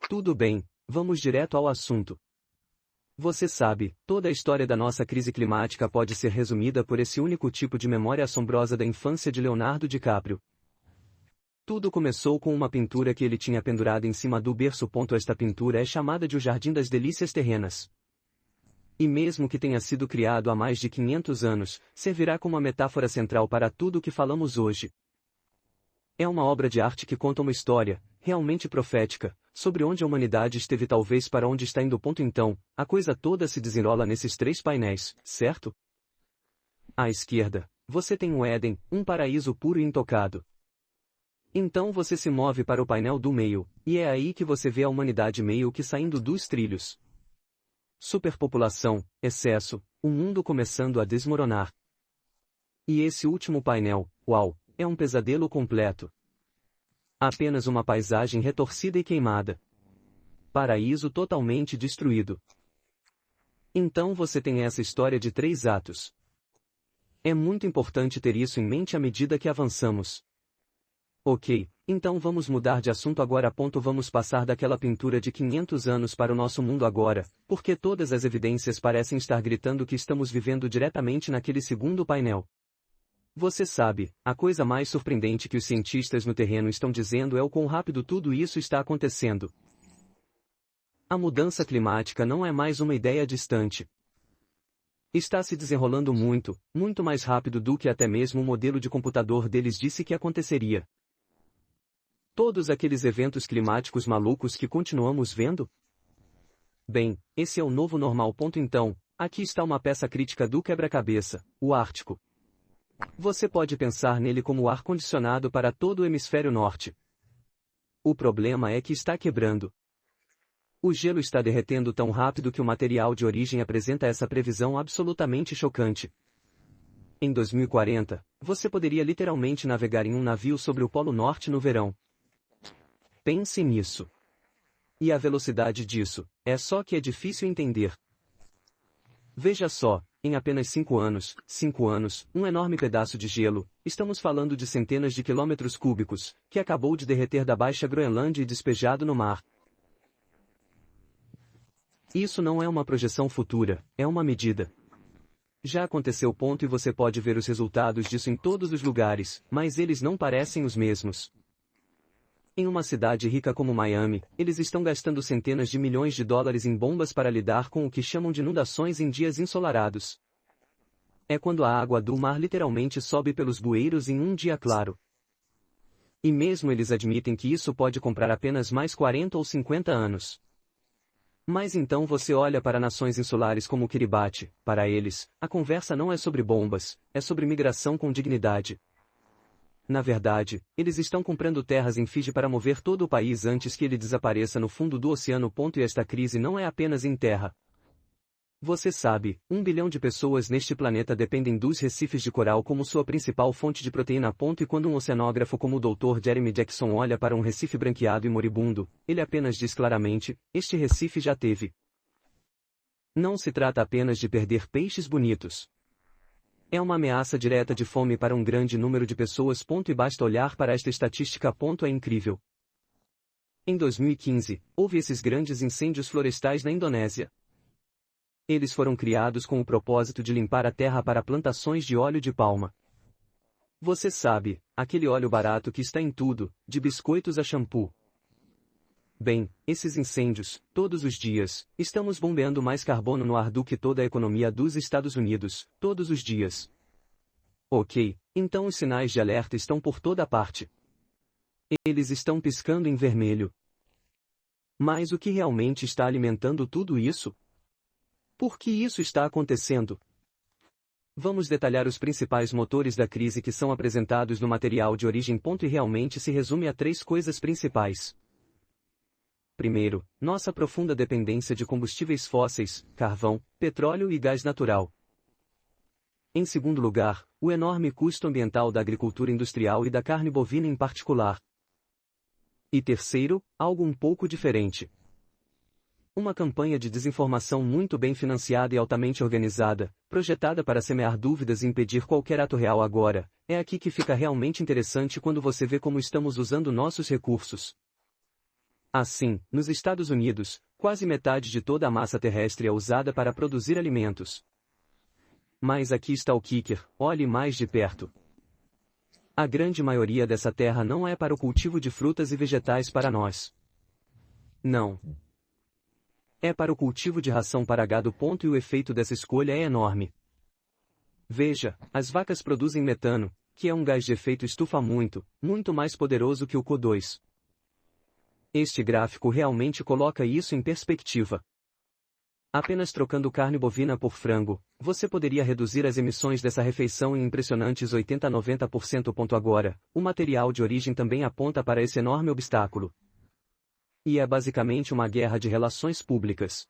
Tudo bem, vamos direto ao assunto. Você sabe, toda a história da nossa crise climática pode ser resumida por esse único tipo de memória assombrosa da infância de Leonardo DiCaprio. Tudo começou com uma pintura que ele tinha pendurado em cima do berço. Esta pintura é chamada de O Jardim das Delícias Terrenas. E mesmo que tenha sido criado há mais de 500 anos, servirá como a metáfora central para tudo o que falamos hoje. É uma obra de arte que conta uma história, realmente profética, sobre onde a humanidade esteve talvez para onde está indo. Então, a coisa toda se desenrola nesses 3 painéis, certo? À esquerda, você tem o Éden, um paraíso puro e intocado. Então você se move para o painel do meio, e é aí que você vê a humanidade meio que saindo dos trilhos. Superpopulação, excesso, o mundo começando a desmoronar. E esse último painel, uau, é um pesadelo completo. Apenas uma paisagem retorcida e queimada. Paraíso totalmente destruído. Então você tem essa história de 3 atos. É muito importante ter isso em mente à medida que avançamos. Ok, então vamos mudar de assunto agora. Vamos passar daquela pintura de 500 anos para o nosso mundo agora, porque todas as evidências parecem estar gritando que estamos vivendo diretamente naquele segundo painel. Você sabe, a coisa mais surpreendente que os cientistas no terreno estão dizendo é o quão rápido tudo isso está acontecendo. A mudança climática não é mais uma ideia distante. Está se desenrolando muito, muito mais rápido do que até mesmo o modelo de computador deles disse que aconteceria. Todos aqueles eventos climáticos malucos que continuamos vendo? Bem, esse é o novo normal. Então, aqui está uma peça crítica do quebra-cabeça, o Ártico. Você pode pensar nele como o ar-condicionado para todo o hemisfério norte. O problema é que está quebrando. O gelo está derretendo tão rápido que o material de origem apresenta essa previsão absolutamente chocante. Em 2040, você poderia literalmente navegar em um navio sobre o Polo Norte no verão. Pense nisso. E a velocidade disso, é só que é difícil entender. Veja só, em apenas 5 anos, um enorme pedaço de gelo, estamos falando de centenas de quilômetros cúbicos, que acabou de derreter da Baixa Groenlândia e despejado no mar. Isso não é uma projeção futura, é uma medida. Já aconteceu. E você pode ver os resultados disso em todos os lugares, mas eles não parecem os mesmos. Em uma cidade rica como Miami, eles estão gastando centenas de milhões de dólares em bombas para lidar com o que chamam de inundações em dias ensolarados. É quando a água do mar literalmente sobe pelos bueiros em um dia claro. E mesmo eles admitem que isso pode comprar apenas mais 40 ou 50 anos. Mas então você olha para nações insulares como Kiribati, para eles, a conversa não é sobre bombas, é sobre migração com dignidade. Na verdade, eles estão comprando terras em Fiji para mover todo o país antes que ele desapareça no fundo do oceano. E esta crise não é apenas em terra. Você sabe, 1 bilhão de pessoas neste planeta dependem dos recifes de coral como sua principal fonte de proteína. E quando um oceanógrafo como o Dr. Jeremy Jackson olha para um recife branqueado e moribundo, ele apenas diz claramente, este recife já teve. Não se trata apenas de perder peixes bonitos. É uma ameaça direta de fome para um grande número de pessoas. E basta olhar para esta estatística. É incrível. Em 2015, houve esses grandes incêndios florestais na Indonésia. Eles foram criados com o propósito de limpar a terra para plantações de óleo de palma. Você sabe, aquele óleo barato que está em tudo, de biscoitos a shampoo. Bem, esses incêndios, todos os dias, estamos bombeando mais carbono no ar do que toda a economia dos Estados Unidos, todos os dias. Ok, então os sinais de alerta estão por toda parte. Eles estão piscando em vermelho. Mas o que realmente está alimentando tudo isso? Por que isso está acontecendo? Vamos detalhar os principais motores da crise que são apresentados no material de origem. E realmente se resume a 3 coisas principais. Primeiro, nossa profunda dependência de combustíveis fósseis, carvão, petróleo e gás natural. Em segundo lugar, o enorme custo ambiental da agricultura industrial e da carne bovina em particular. E terceiro, algo um pouco diferente. Uma campanha de desinformação muito bem financiada e altamente organizada, projetada para semear dúvidas e impedir qualquer ato real agora. É aqui que fica realmente interessante quando você vê como estamos usando nossos recursos. Assim, nos Estados Unidos, quase metade de toda a massa terrestre é usada para produzir alimentos. Mas aqui está o kicker, olhe mais de perto. A grande maioria dessa terra não é para o cultivo de frutas e vegetais para nós. Não. É para o cultivo de ração para gado. E o efeito dessa escolha é enorme. Veja, as vacas produzem metano, que é um gás de efeito estufa muito mais poderoso que o CO2. Este gráfico realmente coloca isso em perspectiva. Apenas trocando carne bovina por frango, você poderia reduzir as emissões dessa refeição em impressionantes 80 a 90%. Agora, o material de origem também aponta para esse enorme obstáculo. E é basicamente uma guerra de relações públicas.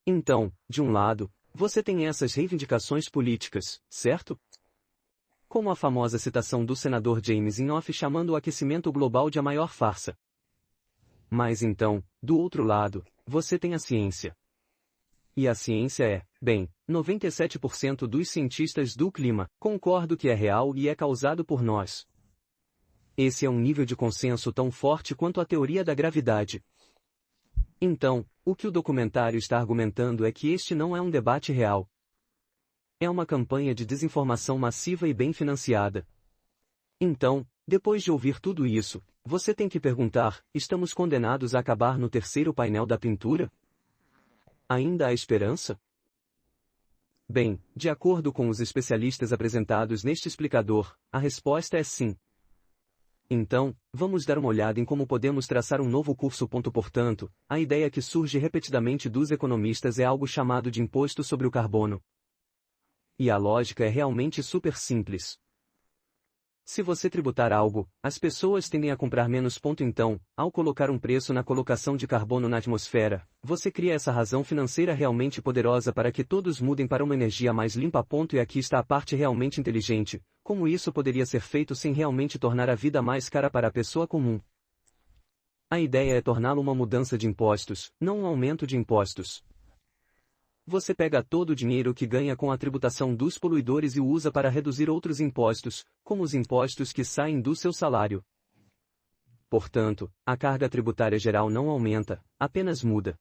Então, de um lado, você tem essas reivindicações políticas, certo? Como a famosa citação do senador James Inhofe chamando o aquecimento global de a maior farsa. Mas então, do outro lado, você tem a ciência. E a ciência é, bem, 97% dos cientistas do clima concordam que é real e é causado por nós. Esse é um nível de consenso tão forte quanto a teoria da gravidade. Então, o que o documentário está argumentando é que este não é um debate real. É uma campanha de desinformação massiva e bem financiada. Então, depois de ouvir tudo isso, você tem que perguntar, estamos condenados a acabar no terceiro painel da pintura? Ainda há esperança? Bem, de acordo com os especialistas apresentados neste explicador, a resposta é sim. Então, vamos dar uma olhada em como podemos traçar um novo curso. Portanto, a ideia que surge repetidamente dos economistas é algo chamado de imposto sobre o carbono. E a lógica é realmente super simples. Se você tributar algo, as pessoas tendem a comprar menos. Então, ao colocar um preço na colocação de carbono na atmosfera, você cria essa razão financeira realmente poderosa para que todos mudem para uma energia mais limpa. E aqui está a parte realmente inteligente, como isso poderia ser feito sem realmente tornar a vida mais cara para a pessoa comum. A ideia é torná-lo uma mudança de impostos, não um aumento de impostos. Você pega todo o dinheiro que ganha com a tributação dos poluidores e o usa para reduzir outros impostos, como os impostos que saem do seu salário. Portanto, a carga tributária geral não aumenta, apenas muda.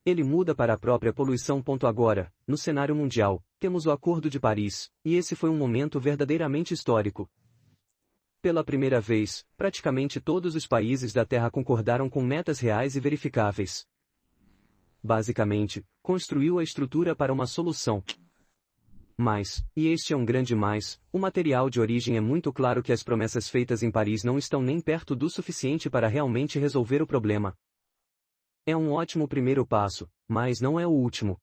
Ele muda para a própria poluição. Agora, no cenário mundial, temos o Acordo de Paris, e esse foi um momento verdadeiramente histórico. Pela primeira vez, praticamente todos os países da Terra concordaram com metas reais e verificáveis. Basicamente, construiu a estrutura para uma solução. Mas, e este é um grande mais, o material de origem é muito claro que as promessas feitas em Paris não estão nem perto do suficiente para realmente resolver o problema. É um ótimo primeiro passo, mas não é o último.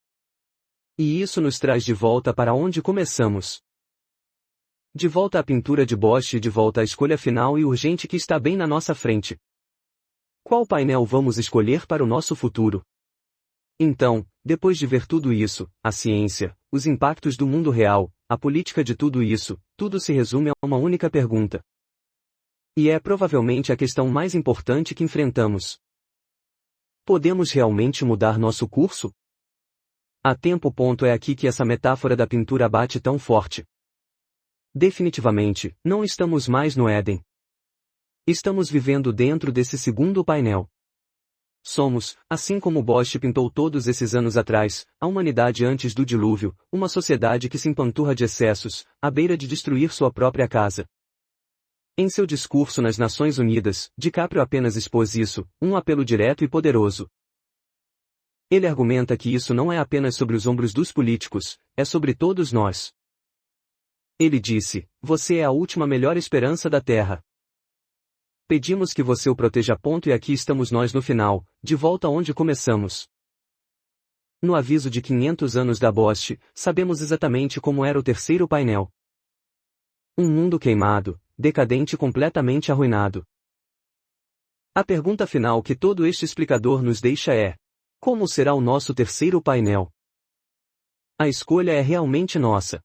E isso nos traz de volta para onde começamos. De volta à pintura de Bosch e de volta à escolha final e urgente que está bem na nossa frente. Qual painel vamos escolher para o nosso futuro? Então, depois de ver tudo isso, a ciência, os impactos do mundo real, a política de tudo isso, tudo se resume a uma única pergunta. E é provavelmente a questão mais importante que enfrentamos. Podemos realmente mudar nosso curso? A tempo. É aqui que essa metáfora da pintura bate tão forte. Definitivamente, não estamos mais no Éden. Estamos vivendo dentro desse segundo painel. Somos, assim como Bosch pintou todos esses anos atrás, a humanidade antes do dilúvio, uma sociedade que se empanturra de excessos, à beira de destruir sua própria casa. Em seu discurso nas Nações Unidas, DiCaprio apenas expôs isso, um apelo direto e poderoso. Ele argumenta que isso não é apenas sobre os ombros dos políticos, é sobre todos nós. Ele disse, você é a última melhor esperança da Terra. Pedimos que você o proteja. E aqui estamos nós no final, de volta onde começamos. No aviso de 500 anos da Bosch, sabemos exatamente como era o terceiro painel. Um mundo queimado, decadente e completamente arruinado. A pergunta final que todo este explicador nos deixa é: como será o nosso terceiro painel? A escolha é realmente nossa.